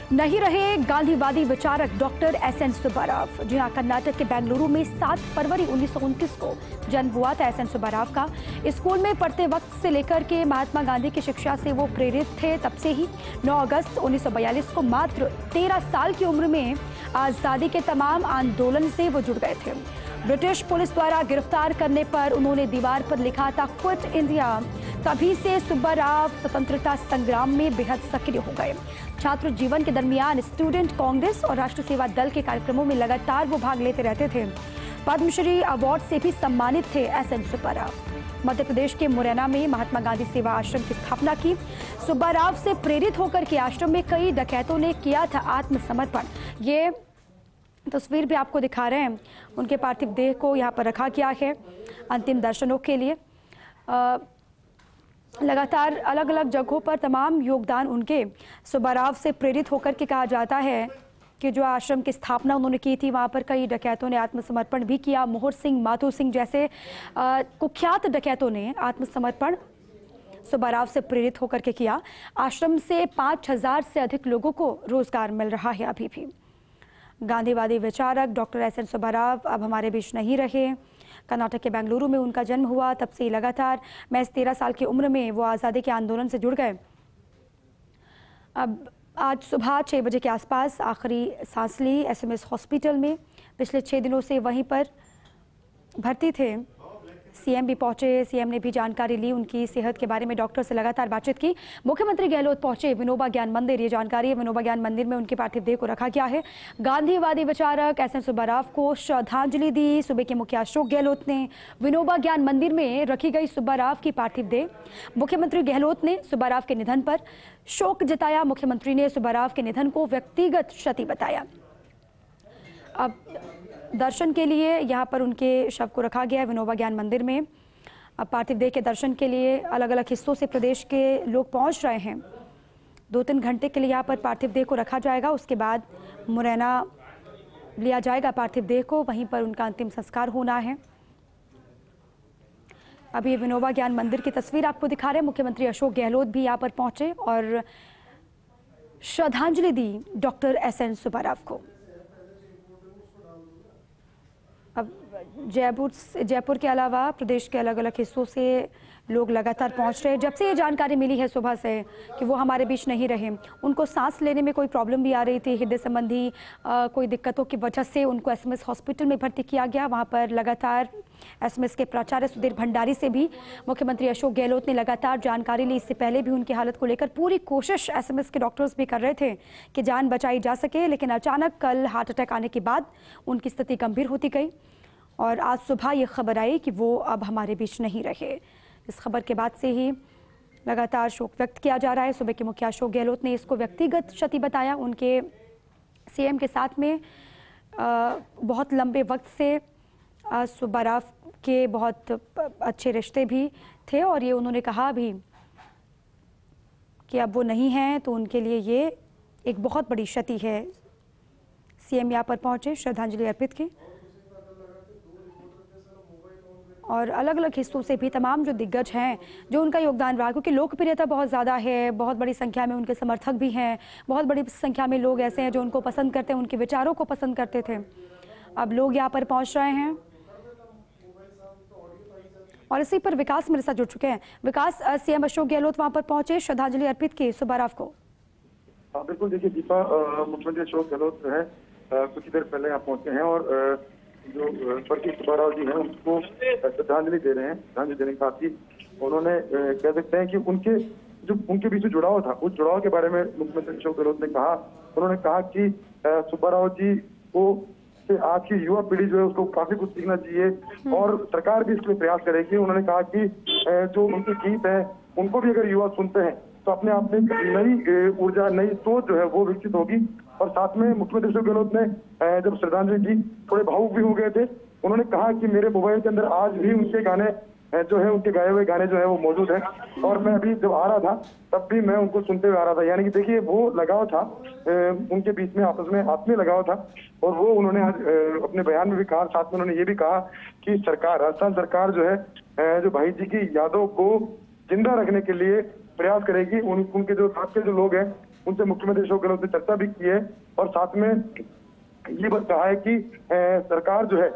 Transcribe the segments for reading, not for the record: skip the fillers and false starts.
नहीं रहे गांधीवादी विचारक डॉक्टर एसएन सुब्बाराव। जी हां, कर्नाटक के बेंगलुरु में 7 फरवरी 1929 को जन्म हुआ था एसएन सुब्बाराव का। स्कूल में पढ़ते वक्त से लेकर के महात्मा गांधी की शिक्षा से वो प्रेरित थे। तब से ही 9 अगस्त 1942 को मात्र 13 साल की उम्र में आज़ादी के तमाम आंदोलन से वो जुड़ गए थे। ब्रिटिश पुलिस द्वारा गिरफ्तार करने पर उन्होंने दीवार पर लिखा था क्विट इंडिया। तभी से सुब्बाराव स्वतंत्रता संग्राम में बेहद सक्रिय हो गए। छात्र जीवन के दरमियान स्टूडेंट कांग्रेस और राष्ट्र सेवा दल के कार्यक्रमों में लगातार वो भाग लेते रहते थे। पद्मश्री अवार्ड से भी सम्मानित थे एसएन सुब्बाराव। मध्य प्रदेश के मुरैना में महात्मा गांधी सेवा आश्रम की स्थापना की। सुब्बाराव से प्रेरित होकर के आश्रम में कई डकैतों ने किया था आत्मसमर्पण। ये तस्वीर भी आपको दिखा रहे हैं। उनके पार्थिव देह को यहाँ पर रखा गया है अंतिम दर्शनों के लिए। लगातार अलग अलग जगहों पर तमाम योगदान उनके। सुब्बाराव से प्रेरित होकर के कहा जाता है कि जो आश्रम की स्थापना उन्होंने की थी, वहाँ पर कई डकैतों ने आत्मसमर्पण भी किया। मोहर सिंह, माथु सिंह जैसे कुख्यात डकैतों ने आत्मसमर्पण सुब्बाराव से प्रेरित होकर के किया। आश्रम से 5000 से अधिक लोगों को रोजगार मिल रहा है अभी भी। गांधीवादी विचारक डॉक्टर एसएन सुब्बाराव अब हमारे बीच नहीं रहे। कर्नाटक के बेंगलुरु में उनका जन्म हुआ। तब से लगातार महज 13 साल की उम्र में वो आज़ादी के आंदोलन से जुड़ गए। अब आज सुबह 6 बजे के आसपास आखिरी सांस ली एसएमएस हॉस्पिटल में। पिछले 6 दिनों से वहीं पर भर्ती थे। सीएम भी पहुंचे। सीएम ने भी जानकारी ली उनकी सेहत के बारे में। डॉक्टर से लगातार बातचीत की। मुख्यमंत्री गहलोत पहुंचे विनोबा ज्ञान मंदिर। ये जानकारी है, विनोबा ज्ञान मंदिर में उनके पार्थिव देह को रखा गया है। गांधीवादी विचारक एसएन सुब्बाराव को श्रद्धांजलि दी। सूबे के मुखिया अशोक गहलोत ने विनोबा ज्ञान मंदिर में रखी गई सुब्बाराव की पार्थिव देह। मुख्यमंत्री गहलोत ने सुब्बाराव के निधन पर शोक जताया। मुख्यमंत्री ने सुब्बाराव के निधन को व्यक्तिगत क्षति बताया। अब दर्शन के लिए यहाँ पर उनके शव को रखा गया है विनोबा ज्ञान मंदिर में। अब पार्थिव देह के दर्शन के लिए अलग अलग हिस्सों से प्रदेश के लोग पहुँच रहे हैं। 2-3 घंटे के लिए यहाँ पर पार्थिव देह को रखा जाएगा। उसके बाद मुरैना लिया जाएगा पार्थिव देह को। वहीं पर उनका अंतिम संस्कार होना है। अभी विनोबा ज्ञान मंदिर की तस्वीर आपको दिखा रहे हैं। मुख्यमंत्री अशोक गहलोत भी यहाँ पर पहुँचे और श्रद्धांजलि दी डॉक्टर एसएन सुब्बाराव को। अब जयपुर के अलावा प्रदेश के अलग अलग हिस्सों से लोग लगातार पहुंच रहे हैं। जब से ये जानकारी मिली है सुबह से कि वो हमारे बीच नहीं रहे, उनको सांस लेने में कोई प्रॉब्लम भी आ रही थी, हृदय संबंधी कोई दिक्कतों की वजह से उनको एसएमएस हॉस्पिटल में भर्ती किया गया। वहां पर लगातार एसएमएस के प्राचार्य सुधीर भंडारी से भी मुख्यमंत्री अशोक गहलोत ने लगातार जानकारी ली। इससे पहले भी उनकी हालत को लेकर पूरी कोशिश एसएमएस के डॉक्टर्स भी कर रहे थे कि जान बचाई जा सके, लेकिन अचानक कल हार्ट अटैक आने के बाद उनकी स्थिति गंभीर होती गई और आज सुबह ये खबर आई कि वो अब हमारे बीच नहीं रहे। इस खबर के बाद से ही लगातार शोक व्यक्त किया जा रहा है। सूबे के मुखिया अशोक गहलोत ने इसको व्यक्तिगत क्षति बताया। उनके सीएम के साथ में बहुत लंबे वक्त से सुब्बाराव के बहुत अच्छे रिश्ते भी थे और ये उन्होंने कहा भी कि अब वो नहीं हैं तो उनके लिए ये एक बहुत बड़ी क्षति है। सीएम यहाँ पर पहुँचे, श्रद्धांजलि अर्पित की और अलग अलग हिस्सों से भी तमाम जो दिग्गज हैं जो उनका योगदान रहा, क्योंकि लोकप्रियता बहुत ज़्यादा है, बहुत बड़ी संख्या में उनके समर्थक भी हैं, बहुत बड़ी संख्या में लोग ऐसे हैं जो उनको पसंद करते हैं, उनके विचारों को पसंद करते थे। अब लोग यहाँ पर पहुँच रहे हैं और इसी पर विकास मेरे साथ जुड़ चुके हैं। विकास, सीएम अशोक गहलोत वहाँ पर पहुँचे, श्रद्धांजलि अर्पित की सुब्बाराव को। बिल्कुल, देखिए दीपा, मुख्यमंत्री अशोक गहलोत जो है कुछ ही देर पहले यहाँ पहुँचे हैं और जो स्वर्गीय सुब्बाराव जी हैं उनको श्रद्धांजलि दे रहे हैं। श्रद्धांजलि देने के साथ ही उन्होंने कह सकते हैं कि उनके बीच जो जुड़ाव था, उस जुड़ाव के बारे में मुख्यमंत्री अशोक गहलोत ने कहा। उन्होंने कहा कि सुब्बाराव जी को से आज की युवा पीढ़ी जो है उसको काफी कुछ सीखना चाहिए और सरकार भी इसके लिए प्रयास करेगी। उन्होंने कहा कि जो उनके गीत है उनको भी अगर युवा सुनते हैं तो अपने आप में नई ऊर्जा, नई सोच जो है वो विकसित होगी। और साथ में मुख्यमंत्री अशोक गहलोत ने जब श्रद्धांजलि दी, थोड़े भावुक भी हो गए थे। उन्होंने कहा कि मेरे मोबाइल के अंदर आज भी उनके गाने जो है, उनके गाए हुए गाने जो है वो मौजूद हैं और मैं अभी जब आ रहा था तब भी मैं उनको सुनते हुए आ रहा था। यानी कि देखिए वो लगाव था उनके बीच में, आपस में आत्मीय लगाव था और वो उन्होंने आज अपने बयान में भी कहा। साथ में उन्होंने ये भी कहा कि सरकार, राजस्थान सरकार जो है जो भाई जी की यादों को जिंदा रखने के लिए प्रयास करेगी। उनके जो साथ के जो लोग हैं उनसे मुख्यमंत्री अशोक गहलोत ने चर्चा भी की है और साथ में ये बात कहा है कि सरकार जो है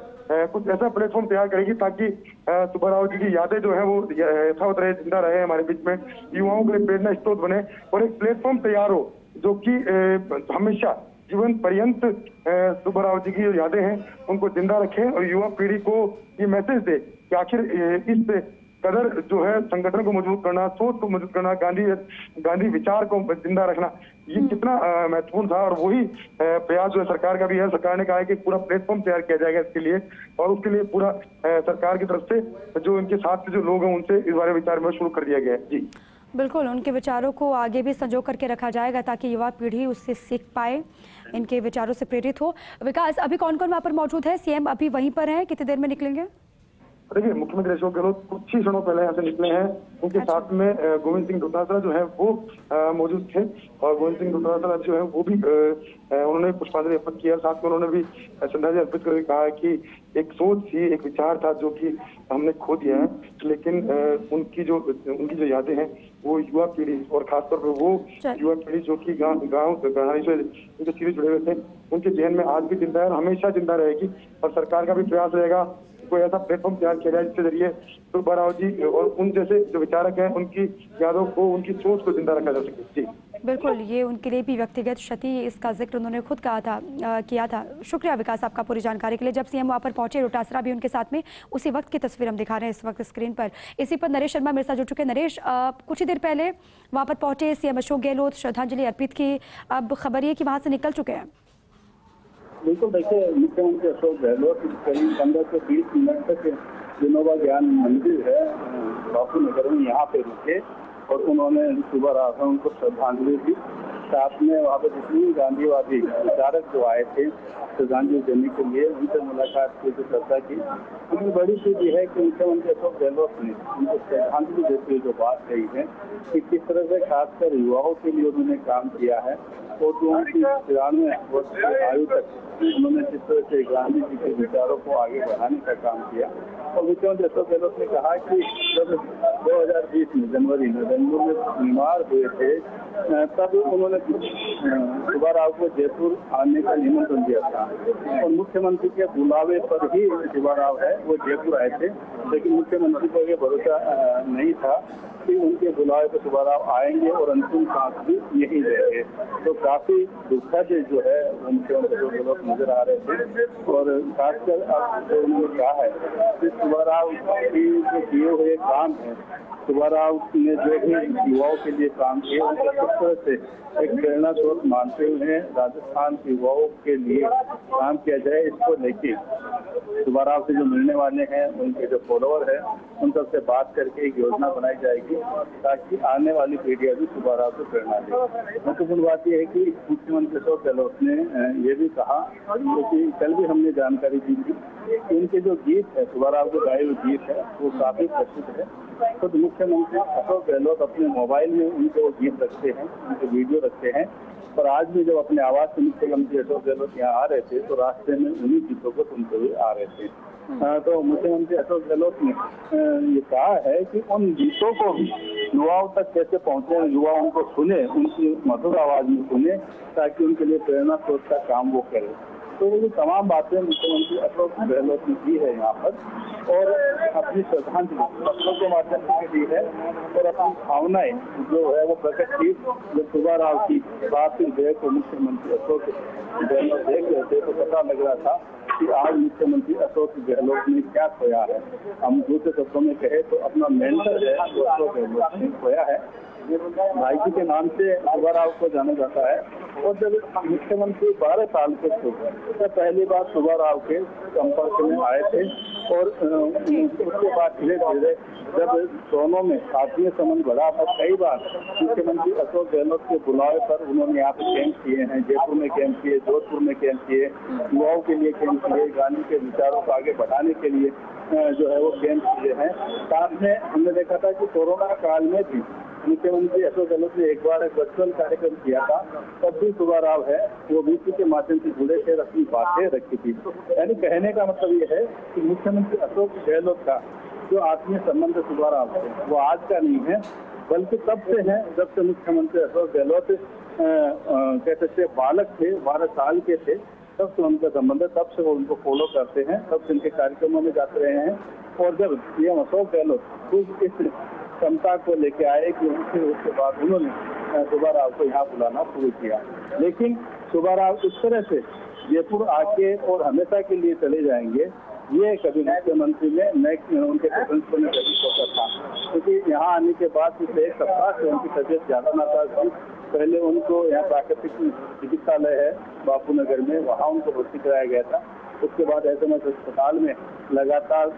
कुछ ऐसा प्लेटफॉर्म तैयार करेगी ताकि सुब्बाराव जी की यादें जो है वो यथावत रहे, जिंदा रहे, हमारे बीच में युवाओं के लिए प्रेरणा स्रोत बने और एक प्लेटफॉर्म तैयार हो जो कि हमेशा जीवन पर्यंत सुब्बाराव जी की जो यादें हैं उनको जिंदा रखें और युवा पीढ़ी को ये मैसेज दे कि आखिर इस कदर जो है संगठन को मजबूत करना, सोच को मजबूत करना, गांधी विचार को जिंदा रखना, ये कितना महत्वपूर्ण था। और वही प्रयास जो है सरकार का भी है। सरकार ने कहा है कि पूरा प्लेटफॉर्म तैयार किया जाएगा इसके लिए और उसके लिए पूरा सरकार की तरफ से जो इनके साथ जो लोग हैं उनसे इस बारे में विचार में शुरू कर दिया गया है। जी बिल्कुल, उनके विचारों को आगे भी संजो करके रखा जाएगा ताकि युवा पीढ़ी उससे सीख पाए, इनके विचारों से प्रेरित हो। विकास, अभी कौन कौन वहाँ पर मौजूद है? सीएम अभी वहीं पर है, कितनी देर में निकलेंगे? देखिए, मुख्यमंत्री अशोक गहलोत कुछ ही क्षणों पहले यहाँ से निकले हैं। उनके साथ में गोविंद सिंह डोटासरा जो है वो मौजूद थे और गोविंद सिंह डोटासरा जो है वो भी उन्होंने पुष्पांजलि अर्पित किया। साथ में उन्होंने भी श्रद्धांजलि अर्पित करके कहा कि एक सोच थी, एक विचार था जो कि हमने खो दिया है, लेकिन उनकी जो यादें हैं वो युवा पीढ़ी और खासतौर पर वो युवा पीढ़ी जो कि गाँव कहानी से उनके सीधे जुड़े हुए थे, उनके जहन में आज भी जिंदा है और हमेशा जिंदा रहेगी। और सरकार का भी प्रयास रहेगा कोई ऐसा प्लेटफॉर्म तैयार किया जाए जिसके जरिए सुब्बाराव जी और उन जैसे जो विचारक हैं उनकी यादों को, उनकी सोच को जिंदा रखा जा सके। जी बिल्कुल, ये उनके लिए भी व्यक्तिगत क्षति, इसका जिक्र उन्होंने खुद किया था। शुक्रिया विकास आपका पूरी जानकारी के लिए। जब सीएम वहाँ पर पहुंचे, डोटासरा भी उनके साथ में, उसी वक्त की तस्वीर हम दिखा रहे हैं इस वक्त स्क्रीन पर। इसी पर नरेश शर्मा मेरे साथ जुड़ चुके हैं। नरेश, कुछ ही देर पहले वहाँ पर पहुंचे सीएम अशोक गहलोत, श्रद्धांजलि अर्पित की, अब खबर ये कि वहाँ से निकल चुके हैं। बिल्कुल, देखिए, मुख्यमंत्री अशोक गहलोत करीब 15 से 20 मिनट तक विनोबा ज्ञान मंदिर है बापू नगर में, यहाँ पे रुके और उन्होंने सुब्बाराव को उनको श्रद्धांजलि दी। साथ में वहाँ पर जितनी गांधीवादी विचारक जो आए थे श्रद्धांजलि देने के लिए, उनसे मुलाकात की, जो चर्चा की। उनकी बड़ी चीज ये है कि मुख्यमंत्री अशोक गहलोत ने उनको श्रद्धांजलि देते हुए जो बात कही है कि किस तरह से खासकर युवाओं के लिए उन्होंने काम किया है और जो उनकी 93 वर्ष की आयु तक उन्होंने जिस तरह से गांधी जी के विचारों को आगे बढ़ाने का काम किया। और मुख्यमंत्री अशोक गहलोत ने कहा कि जब 2020 में जनवरी में बेंगलुरु में बीमार हुए थे तब उन्होंने सुब्बाराव को जयपुर आने का निमंत्रण दिया था और मुख्यमंत्री के बुलावे पर ही सुब्बाराव है वो जयपुर आए थे, लेकिन मुख्यमंत्री को ये भरोसा नहीं था कि उनके बुलावे पर सुब्बाराव आएंगे और अंतिम सांस भी यही रहेंगे। तो काफी दुखद जो है मुख्यमंत्री अशोक गहलोत नजर आ रहे थे और खासकर अब जो उन्होंने कहा है कि सुब्बाराव की जो किए हुए काम है, सुब्बाराव ने जो भी युवाओं के लिए काम किए उनको किस तरह से एक प्रेरणा स्रोत मानते हुए राजस्थान के युवाओं के लिए काम किया जाए, इसको लेके सुब्बाराव से जो मिलने वाले हैं, उनके जो फॉलोअर हैं, उन सबसे बात करके एक योजना बनाई जाएगी ताकि आने वाली पीढ़ियां भी सुब्बाराव से प्रेरणा ले। महत्वपूर्ण बात यह है कि मुख्यमंत्री अशोक गहलोत ने ये भी कहा, क्योंकि कल भी हमने जानकारी दी थी कि उनके जो गीत है, सुब्बाराव के गाए हुए गीत है, वो काफी प्रसिद्ध है। खुद मुख्यमंत्री अशोक गहलोत अपने मोबाइल में उनके वो गीत रखते हैं, उनके वीडियो रखते हैं। और आज भी जब अपने आवाज से मुख्यमंत्री अशोक गहलोत यहाँ आ रहे थे तो रास्ते में उन्हीं गीतों को सुनते हुए आ रहे थे। तो मुख्यमंत्री अशोक गहलोत ने ये कहा है कि उन गीतों को युवाओं तक कैसे पहुंचे, युवा उनको सुने, उनकी मधुर आवाज में सुने, ताकि उनके लिए प्रेरणा स्रोत का काम वो करे। तो ये तमाम बातें मुख्यमंत्री अशोक गहलोत ने की है यहाँ पर और अपनी श्रद्धांजलि शब्दों के माध्यम से दी है और अपनी भावनाएं जो है वो प्रकट की। जब सुब्बाराव की बात हुई तो मुख्यमंत्री अशोक गहलोत देख रहे थे तो पता लग रहा था कि आज मुख्यमंत्री अशोक गहलोत ने क्या खोया है। हम दूसरे शब्दों में कहे तो अपना मेंटर है वो अशोक गहलोत ने खोया है। भाई जी के नाम से सुब्बाराव को जाना जाता है और जब मुख्यमंत्री 12 साल के थे तब पहली बार सुब्बाराव के संपर्क में आए थे और उसके बाद धीरे धीरे जब दोनों में आत्मीय संबंध बढ़ा था, कई बार मुख्यमंत्री अशोक गहलोत के बुलावे पर उन्होंने यहाँ पे कैंप किए हैं, जयपुर में कैंप किए, जोधपुर में कैंप किए, युवाओं के लिए कैंप किए, गांधी के विचारों को आगे बढ़ाने के लिए जो है वो कैंप किए हैं। साथ में हमने देखा था कि कोरोना काल में भी मुख्यमंत्री अशोक गहलोत ने एक बार एक वर्चुअल कार्यक्रम किया था, तब भी सुब्बाराव है वो वीसी के माध्यम से जुड़े थे, अपनी बातें रखी थी। यानी कहने का मतलब ये है कि मुख्यमंत्री अशोक गहलोत का जो आत्मीय संबंध सुब्बाराव है वो आज का नहीं है, बल्कि तब से है जब से मुख्यमंत्री अशोक गहलोत कह सकते बालक थे, 12 साल के थे, तब से उनका संबंध है, तब से वो उनको फॉलो करते हैं, तब से उनके कार्यक्रमों में जाते रहे हैं। और जब सीएम अशोक गहलोत खुद इस क्षमता को लेके आए कि उसके बाद उन्होंने सुब्बा राव को यहाँ बुलाना शुरू किया। लेकिन सुब्बा राव इस तरह से जयपुर आके और हमेशा के लिए चले जाएंगे, ये कभी मुख्यमंत्री ने उनके प्रिंसिपल ने कभी सोचा था, क्योंकि यहाँ आने के बाद पिछले एक सप्ताह से उनकी तबीयत ज्यादा नासाज थी। पहले उनको यहाँ प्राकृतिक चिकित्सालय है बापू नगर में, वहाँ उनको भर्ती कराया गया था। उसके बाद SMS अस्पताल में लगातार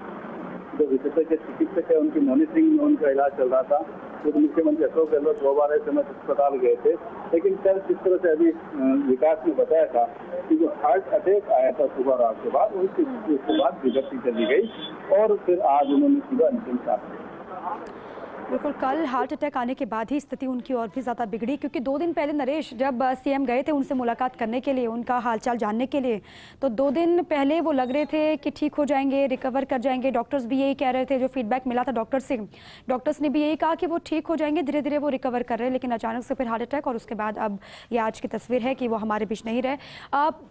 जो विशेषज्ञ चिकित्सक है उनकी मॉनिटरिंग में उनका इलाज चल रहा था। तो मुख्यमंत्री अशोक गहलोत 2 बार SMS अस्पताल गए थे। लेकिन कल जिस तरह से अभी विकास ने बताया था कि जो हार्ट अटैक आया था सुबह रात के बाद, उसके बाद विगति चली गई और फिर आज उन्होंने सुबह अंतिम सांस ली। बिल्कुल, कल हार्ट अटैक आने के बाद ही स्थिति उनकी और भी ज़्यादा बिगड़ी, क्योंकि 2 दिन पहले नरेश जब सीएम गए थे उनसे मुलाकात करने के लिए, उनका हालचाल जानने के लिए, तो 2 दिन पहले वो लग रहे थे कि ठीक हो जाएंगे, रिकवर कर जाएंगे। डॉक्टर्स भी यही कह रहे थे, जो फीडबैक मिला था डॉक्टर से, डॉक्टर्स ने भी यही कहा कि वो ठीक हो जाएंगे, धीरे धीरे वो रिकवर कर रहे हैं। लेकिन अचानक से फिर हार्ट अटैक, और उसके बाद अब ये आज की तस्वीर है कि वो हमारे बीच नहीं रहे।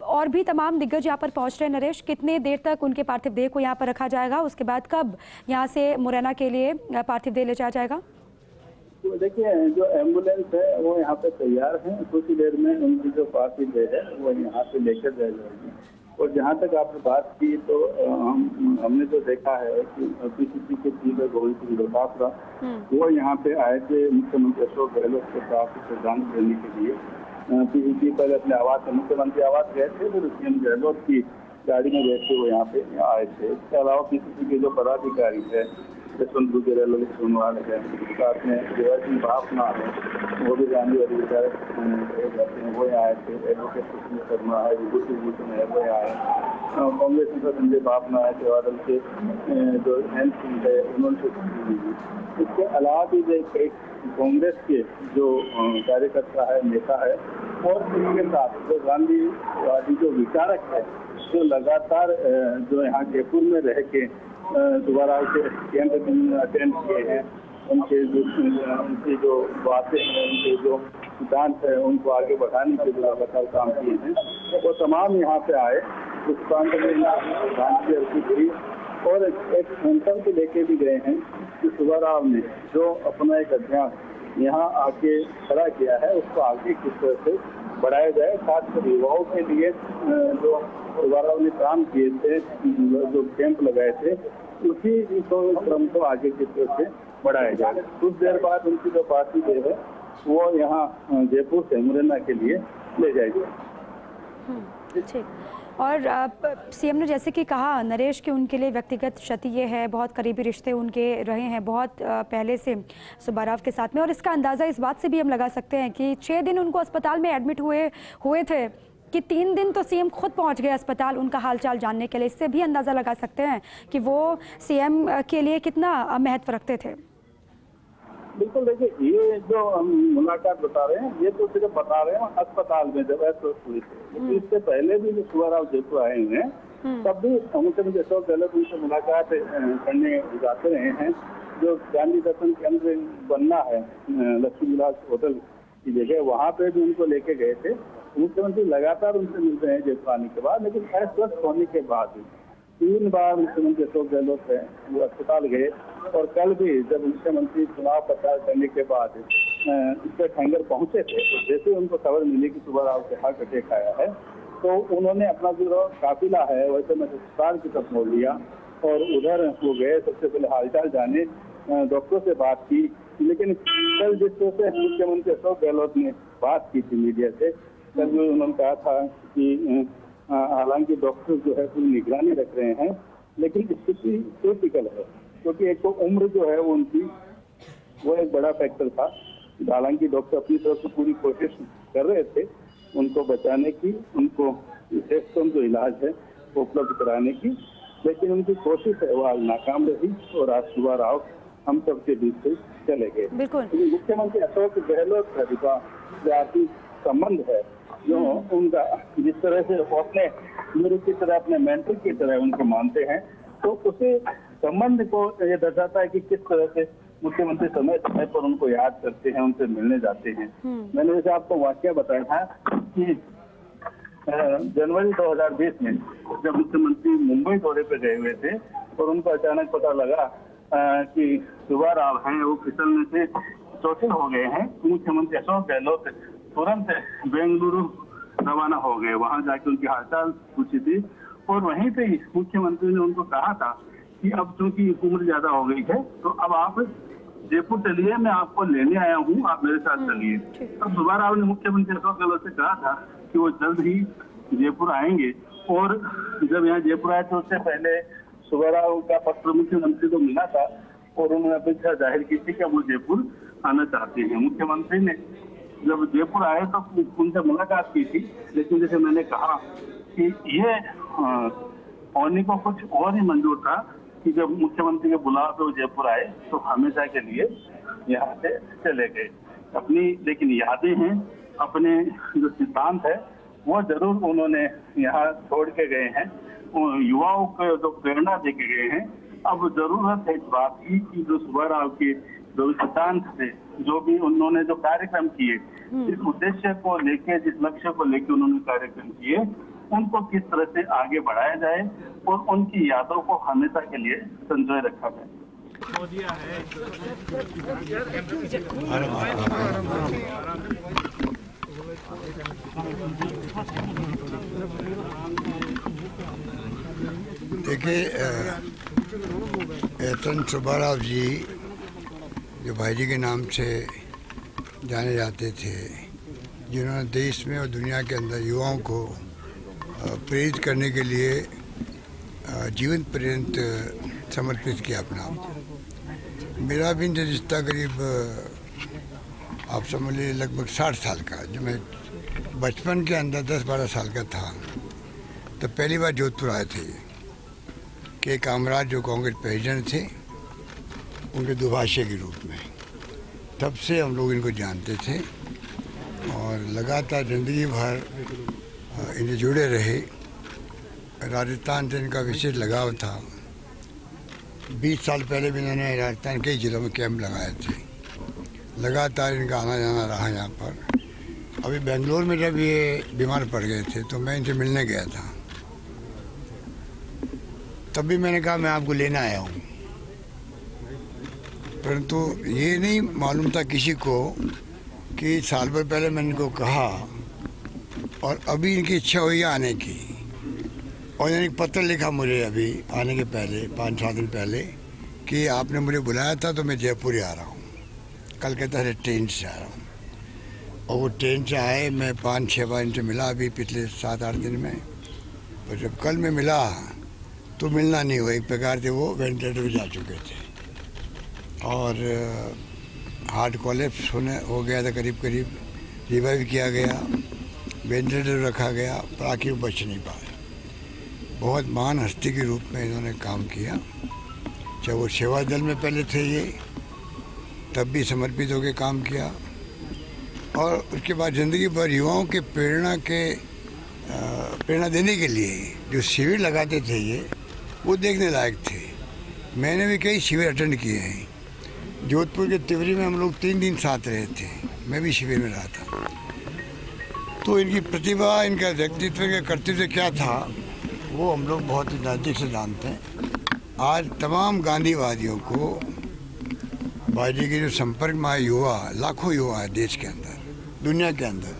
और भी तमाम दिग्गज यहाँ पर पहुँच रहे हैं। नरेश, कितने देर तक उनके पार्थिव देह को यहाँ पर रखा जाएगा? उसके बाद कब यहाँ से मुरैना के लिए पार्थिव देह ले जाया जाएगा? तो देखिए, जो एम्बुलेंस है वो यहाँ पे तैयार है, कुछ ही देर में उनकी जो पार्थिव देह है वो यहाँ से लेकर जाया जाएगी। और जहाँ तक आपने बात की, तो हमने जो देखा है कि PCC के चीफ गोविंद सिंह डोटासरा वो यहाँ पे आए थे मुख्यमंत्री अशोक गहलोत के साथ श्रद्धांजलि देने के लिए। PCC पहले अपने आवास से मुख्यमंत्री आवास गए थे, फिर सीएम गहलोत की गाड़ी में बैठे वो यहाँ पे आए थे। इसके अलावा PCC के जो पदाधिकारी है, जसवंत गुजर, ललित सोनवाल है, साथ में देवाजी भावना है, वो भी गांधी अधिकारी जाते हैं, वो यहाँ आए थे। एडवोकेट कृष्ण शर्मा है, विभूति भूषण है, वो यहाँ आए। कांग्रेस नेता संजय भावना है, सेवादल के जो एन सिंह है, उन्होंने। इसके अलावा भी कई कांग्रेस के जो कार्यकर्ता है, नेता है, और इसके साथ जो गांधीवादी जो विचारक है, जो लगातार जो यहाँ जयपुर में रह के दोबारा के कैंप अटेंड किए हैं, उनकी जो बातें हैं, उनके जो सिद्धांत है, उनको आगे बढ़ाने के लिए लगातार काम किए हैं, वो तमाम यहाँ पे आए। पुष्पांजलि गांधी अर्पित हुई और एक संकल्प लेके भी गए हैं कि सुब्बा राव ने जो अपना एक अध्यास यहाँ आके खड़ा किया है, उसको आगे किस तरह से बढ़ाया जाए। खासकर युवाओं के लिए जो सुब्बा राव ने काम किए थे, जो कैंप लगाए थे, उसी क्रम को आगे किस तरह से बढ़ाया जाए। कुछ देर बाद उनकी जो पार्थिव देह है वो यहाँ जयपुर से मुरैना के लिए ले जाएगी। ठीक। और सीएम ने जैसे कि कहा नरेश कि उनके लिए व्यक्तिगत क्षति ये है, बहुत करीबी रिश्ते उनके रहे हैं बहुत पहले से सुब्बा राव के साथ में, और इसका अंदाज़ा इस बात से भी हम लगा सकते हैं कि 6 दिन उनको अस्पताल में एडमिट हुए थे कि 3 दिन तो सीएम खुद पहुंच गए अस्पताल उनका हालचाल जानने के लिए। इससे भी अंदाज़ा लगा सकते हैं कि वो सीएम के लिए कितना महत्व रखते थे। बिल्कुल, देखिए, ये जो हम मुलाकात बता रहे हैं, ये तो सिर्फ बता रहे हैं अस्पताल में जब ऐसा हुई थी। इससे पहले भी जो सुब्बा राव जयपुर आए हुए हैं, तब भी मुख्यमंत्री अशोक गहलोत उनसे मुलाकात करने जाते रहे हैं। जो गांधी दर्शन केंद्र बनना है लक्ष्मी विलास होटल की जगह, वहाँ पे भी उनको लेके गए थे। मुख्यमंत्री लगातार उनसे मिलते हैं जयपुर आने के बाद, लेकिन अस्वस्थ होने के बाद 3 बार मुख्यमंत्री अशोक गहलोत है वो अस्पताल गए। और कल भी जब मुख्यमंत्री चुनाव प्रचार करने के बाद इसके ठंगर पहुंचे थे, तो जैसे उनको खबर मिली कि सुब्बा राव के हार्ट अटैक आया है, तो उन्होंने अपना जो काफिला है वैसे में अस्पताल की तरफ मोड़ लिया और उधर वो गए। सबसे पहले हालचाल जाने, डॉक्टरों से बात की। लेकिन कल जिस तरह से मुख्यमंत्री अशोक गहलोत ने बात की थी मीडिया से, कल जो उन्होंने कहा था कि हालांकि डॉक्टर जो है पूरी निगरानी रख रहे हैं, लेकिन स्थिति क्रिटिकल है, क्योंकि एक तो उम्र जो है वो उनकी वो एक बड़ा फैक्टर था। हालांकि डॉक्टर अपनी तरफ से पूरी कोशिश कर रहे थे उनको बचाने की, उनको श्रेष्ठतम जो इलाज है वो उपलब्ध कराने की, लेकिन उनकी कोशिश है वो आज नाकाम रही और आज सुब्बा राव हम सबके बीच से चले गए। बिल्कुल, मुख्यमंत्री अशोक गहलोत का आर्थिक संबंध है जो उनका, जिस तरह से वो अपने गुरु की तरह, अपने मेंटर की तरह उनको मानते हैं, तो उसे संबंध को ये दर्शाता है कि किस तरह से मुख्यमंत्री समय समय पर उनको याद करते हैं, उनसे मिलने जाते हैं। मैंने जैसे आपको वाकया बताया था कि जनवरी 2020 में जब मुख्यमंत्री मुंबई दौरे पे गए हुए थे और उनको अचानक पता लगा कि सुब्बा राव हैं वो फिसलने से चोटिल हो गए हैं, मुख्यमंत्री अशोक गहलोत तुरंत बेंगलुरु रवाना हो गए। वहां जाके उनकी हालचाल पूछी थी और वहीं पे ही मुख्यमंत्री ने उनको कहा था कि अब चूंकि उम्र ज्यादा हो गई है तो अब आप जयपुर चलिए, मैं आपको लेने आया हूँ, आप मेरे साथ चलिए। तब सुब्बा राव ने मुख्यमंत्री अशोक गहलोत से कहा था कि वो जल्द ही जयपुर आएंगे और जब यहाँ जयपुर आए तो उससे पहले सुब्बा राव का पत्र मुख्यमंत्री को मिला था और उन्होंने अपेक्षा जाहिर की थी कि वो जयपुर आना चाहते हैं। मुख्यमंत्री ने जब जयपुर आए तो उनसे मुलाकात की थी, लेकिन जैसे मैंने कहा कि ये होने को कुछ और ही मंजूर था कि जब मुख्यमंत्री के बुलाव पे वो जयपुर आए तो हमेशा के लिए यहाँ से चले गए। अपनी लेकिन यादें हैं, अपने जो सिद्धांत है वो जरूर उन्होंने यहाँ छोड़ के गए हैं, युवाओं को जो प्रेरणा दे के गए हैं। अब जरूरत है इस बात की कि जो सुब्बा राव के जो सिद्धांत थे, जो भी उन्होंने जो कार्यक्रम किए, जिस उद्देश्य को लेके, जिस लक्ष्य को लेके उन्होंने कार्यक्रम किए, उनको किस तरह से आगे बढ़ाया जाए और उनकी यादों को हमेशा के लिए संजोए रखा जाए। देखिए, एसएन सुब्बा राव जी जो भाई जी के नाम से जाने जाते थे, जिन्होंने देश में और दुनिया के अंदर युवाओं को प्रेरित करने के लिए जीवन पर्यंत समर्पित किया अपना। मेरा भी इनसे रिश्ता करीब आप समझ लीजिए लगभग 60 साल का। जब मैं बचपन के अंदर 10-12 साल का था तो पहली बार जोधपुर आए थे के कामराज जो कांग्रेस प्रेसिडेंट थे, उनके दुभाषी के रूप में। तब से हम लोग इनको जानते थे और लगातार ज़िंदगी भर इन्हें जुड़े रहे। राजस्थान से इनका विशेष लगाव था। 20 साल पहले भी इन्होंने राजस्थान कई जिलों में कैंप लगाए थे। लगातार इनका आना जाना रहा यहाँ पर। अभी बेंगलोर में जब ये बीमार पड़ गए थे तो मैं इनसे मिलने गया था। तब भी मैंने कहा मैं आपको लेने आया हूँ, परंतु ये नहीं मालूम था किसी को कि साल भर पहले मैंने इनको कहा और अभी इनकी इच्छा हुई आने की। और इन्होंने एक पत्र लिखा मुझे अभी आने के पहले 5-7 दिन पहले कि आपने मुझे बुलाया था तो मैं जयपुर ही आ रहा हूँ, कलकत्ता से ट्रेन से आ रहा हूँ। और वो ट्रेन से आए, मैं 5-6 बार इनसे मिला अभी पिछले 7-8 दिन में। और जब कल मैं मिला तो मिलना नहीं हुआ। एक प्रकार से वो वेंटिलेटर पे जा चुके थे और हार्ट कोलैप्स हो गया था, करीब रिवाइव किया गया, वेंटिलेटर रखा गया, पर आखिर बच नहीं पाए। बहुत महान हस्ती के रूप में इन्होंने काम किया। चाहे वो सेवा दल में पहले थे ये, तब भी समर्पित होकर काम किया और उसके बाद ज़िंदगी भर युवाओं के प्रेरणा देने के लिए जो शिविर लगाते थे ये, वो देखने लायक थे। मैंने भी कई शिविर अटेंड किए हैं। जोधपुर के तिवरी में हम लोग 3 दिन साथ रहे थे, मैं भी शिविर में रहा था। तो इनकी प्रतिभा, इनका व्यक्तित्व, इनका कर्तव्य क्या था, वो हम लोग बहुत नज़दीक से जानते हैं। आज तमाम गांधीवादियों को भाई जी के जो संपर्क में आए युवा, लाखों युवा है देश के अंदर, दुनिया के अंदर,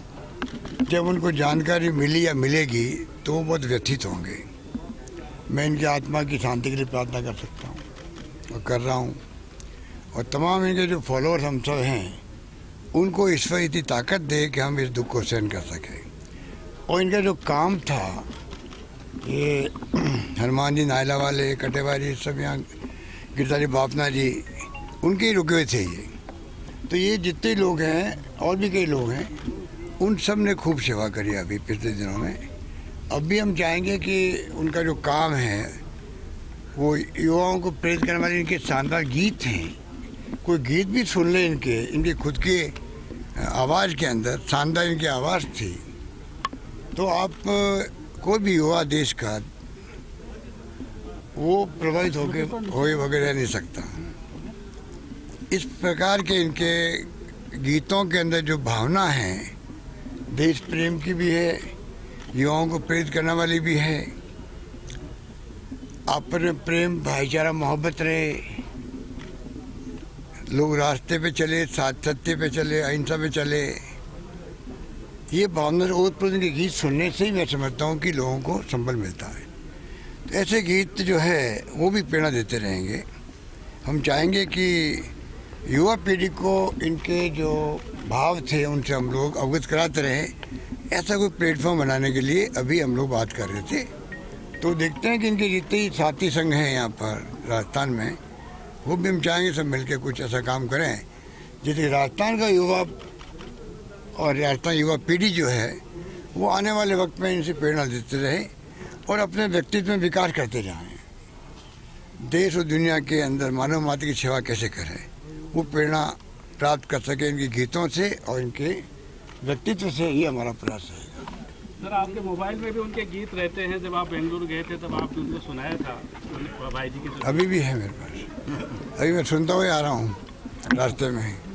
जब उनको जानकारी मिली या मिलेगी तो वो बहुत व्यथित होंगे। मैं इनकी आत्मा की शांति के लिए प्रार्थना कर सकता हूँ और कर रहा हूँ। और तमाम इनके जो फॉलोअर्स हम सब हैं, उनको ईश्वर इतनी ताकत दे कि हम इस दुख को सहन कर सकें। और इनका जो काम था, ये हनुमान जी नायला वाले, कटेवारी, सब यहाँ गिरधारी बापना जी, उनके ही रुके हुए थे ये। तो ये जितने लोग हैं और भी कई लोग हैं, उन सब ने खूब सेवा करी अभी पिछले दिनों में। अब भी हम चाहेंगे कि उनका जो काम है वो युवाओं को प्रेरित करने वाले इनके शानदार गीत हैं। कोई गीत भी सुन ले इनके खुद के आवाज़ के अंदर शानदार इनकी आवाज़ थी। तो आप कोई भी युवा देश का वो प्रभावित होके होए बगैर रह नहीं सकता। इस प्रकार के इनके गीतों के अंदर जो भावना है, देश प्रेम की भी है, युवाओं को प्रेरित करने वाली भी है, आपस में प्रेम भाईचारा मोहब्बत रहे, लोग रास्ते पे चले, सत्य पे चले, अहिंसा पे चले। ये भावना ओतप्रोत के गीत सुनने से ही मैं समझता हूँ कि लोगों को संबल मिलता है। तो ऐसे गीत जो है वो भी प्रेरणा देते रहेंगे। हम चाहेंगे कि युवा पीढ़ी को इनके जो भाव थे उनसे हम लोग अवगत कराते रहें। ऐसा कोई प्लेटफॉर्म बनाने के लिए अभी हम लोग बात कर रहे थे। तो देखते हैं कि इनके जितने ही साथी संघ हैं यहाँ पर राजस्थान में, वो भी हम चाहेंगे सब मिलकर कुछ ऐसा काम करें जिससे राजस्थान का युवा और राजस्थान युवा पीढ़ी जो है वो आने वाले वक्त में इनसे प्रेरणा देते रहे और अपने व्यक्तित्व में विकास करते जाएं। देश और दुनिया के अंदर मानव मात्र की सेवा कैसे करें, वो प्रेरणा प्राप्त कर सके इनके गीतों से और इनके व्यक्तित्व से ही हमारा प्रयास है। सर, आपके मोबाइल में भी उनके गीत रहते हैं। जब आप बेंगलुरु गए थे तब आपने उनको सुनाया था भाई जी के। अभी भी है मेरे पास, अभी मैं सुनता हुआ आ रहा हूँ रास्ते में।